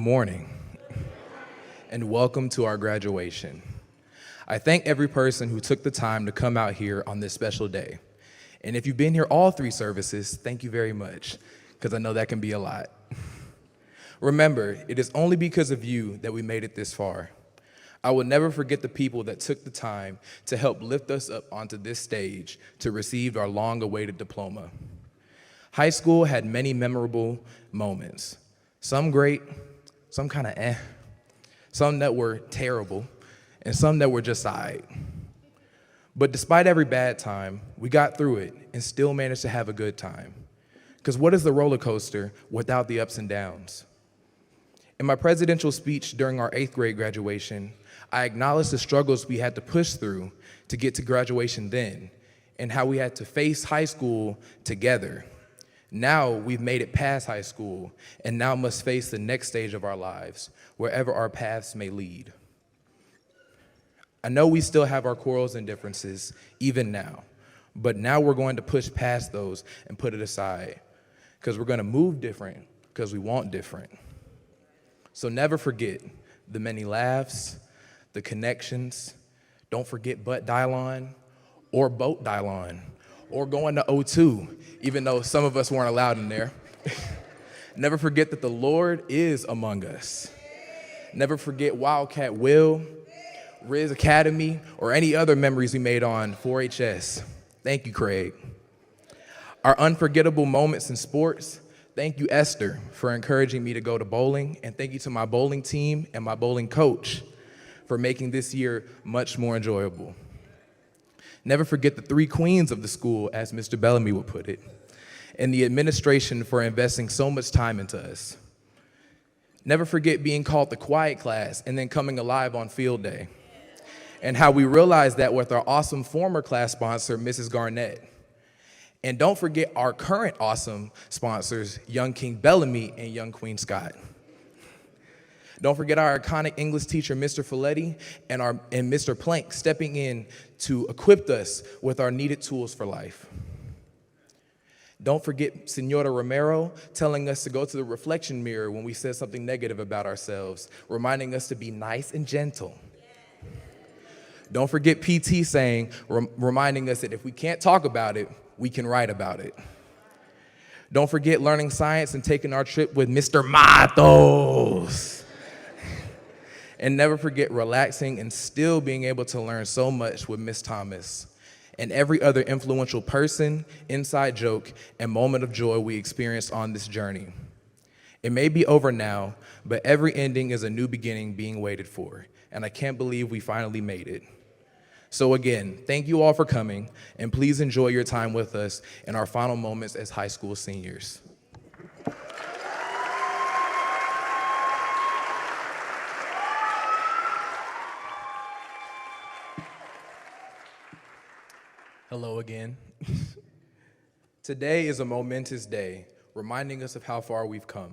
morning, and welcome to our graduation. I thank every person who took the time to come out here on this special day. And if you've been here all three services, thank you very much, because I know that can be a lot. Remember, it is only because of you that we made it this far. I will never forget the people that took the time to help lift us up onto this stage to receive our long-awaited diploma. High school had many memorable moments. Some great, some kind of some that were terrible, and some that were just all right. But despite every bad time, we got through it and still managed to have a good time. Because what is the roller coaster without the ups and downs? In my presidential speech during our 8th grade graduation, I acknowledged the struggles we had to push through to get to graduation then, and how we had to face high school together. Now we've made it past high school, and now must face the next stage of our lives, wherever our paths may lead. I know we still have our quarrels and differences, even now, but now we're going to push past those and put it aside, because we're going to move different, because we want different. So never forget the many laughs, the connections. Don't forget butt Dylon or boat Dylon or going to O2, even though some of us weren't allowed in there. Never forget that the Lord is among us. Never forget Wildcat Will, Riz Academy, or any other memories we made on 4HS. Thank you, Craig. Our unforgettable moments in sports. Thank you, Esther, for encouraging me to go to bowling, and thank you to my bowling team and my bowling coach for making this year much more enjoyable. Never forget the 3 queens of the school, as Mr. Bellamy would put it, and the administration for investing so much time into us. Never forget being called the quiet class and then coming alive on field day, and how we realized that with our awesome former class sponsor, Mrs. Garnett. And don't forget our current awesome sponsors, Young King Bellamy and Young Queen Scott. Don't forget our iconic English teacher, Mr. Folletti, and Mr. Plank stepping in to equip us with our needed tools for life. Don't forget Senora Romero telling us to go to the reflection mirror when we said something negative about ourselves, reminding us to be nice and gentle. Don't forget PT saying, reminding us that if we can't talk about it, we can write about it. Don't forget learning science and taking our trip with Mr. Matos. And never forget relaxing and still being able to learn so much with Miss Thomas and every other influential person, inside joke, and moment of joy we experienced on this journey. It may be over now, but every ending is a new beginning being waited for, and I can't believe we finally made it. So again, thank you all for coming, and please enjoy your time with us in our final moments as high school seniors. Hello again. Today is a momentous day, reminding us of how far we've come.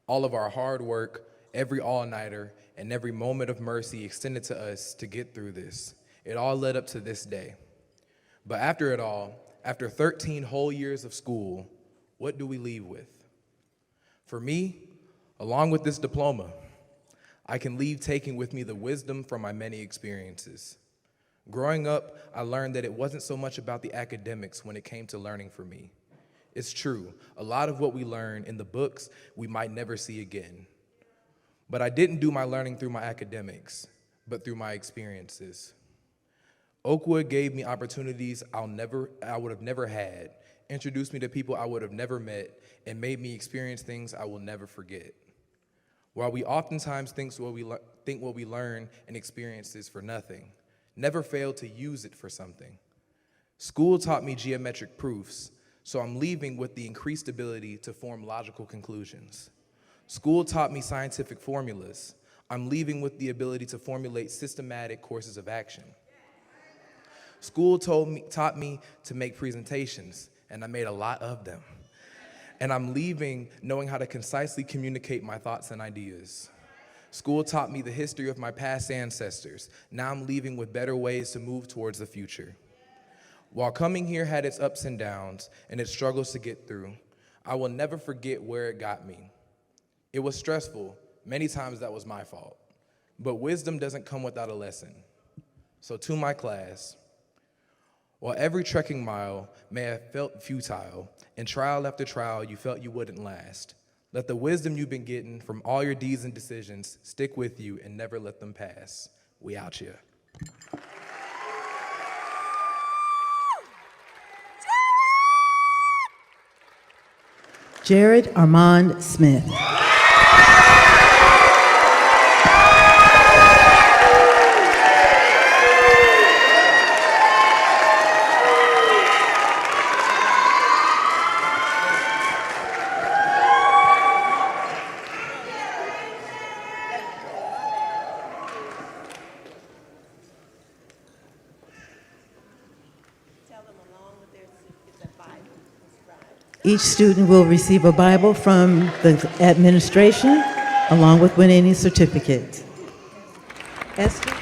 All of our hard work, every all-nighter, and every moment of mercy extended to us to get through this. It all led up to this day. But after it all, after 13 whole years of school, what do we leave with? For me, along with this diploma, I can leave taking with me the wisdom from my many experiences. Growing up, I learned that it wasn't so much about the academics when it came to learning for me. It's true, a lot of what we learn in the books we might never see again. But I didn't do my learning through my academics, but through my experiences. Oakwood gave me opportunities I would have never had, introduced me to people I would have never met, and made me experience things I will never forget. While we oftentimes think what we learn and experience is for nothing, never fail to use it for something. School taught me geometric proofs, so I'm leaving with the increased ability to form logical conclusions. School taught me scientific formulas. I'm leaving with the ability to formulate systematic courses of action. School taught me to make presentations, and I made a lot of them. And I'm leaving knowing how to concisely communicate my thoughts and ideas. School taught me the history of my past ancestors. Now I'm leaving with better ways to move towards the future. While coming here had its ups and downs and its struggles to get through, I will never forget where it got me. It was stressful, Many times that was my fault. But wisdom doesn't come without a lesson. So to my class, while every trekking mile may have felt futile, and trial after trial you felt you wouldn't last, let the wisdom you've been getting from all your deeds and decisions stick with you and never let them pass. We out here. Jared Armand Smith. Each student will receive a Bible from the administration, along with winning certificate. Esther?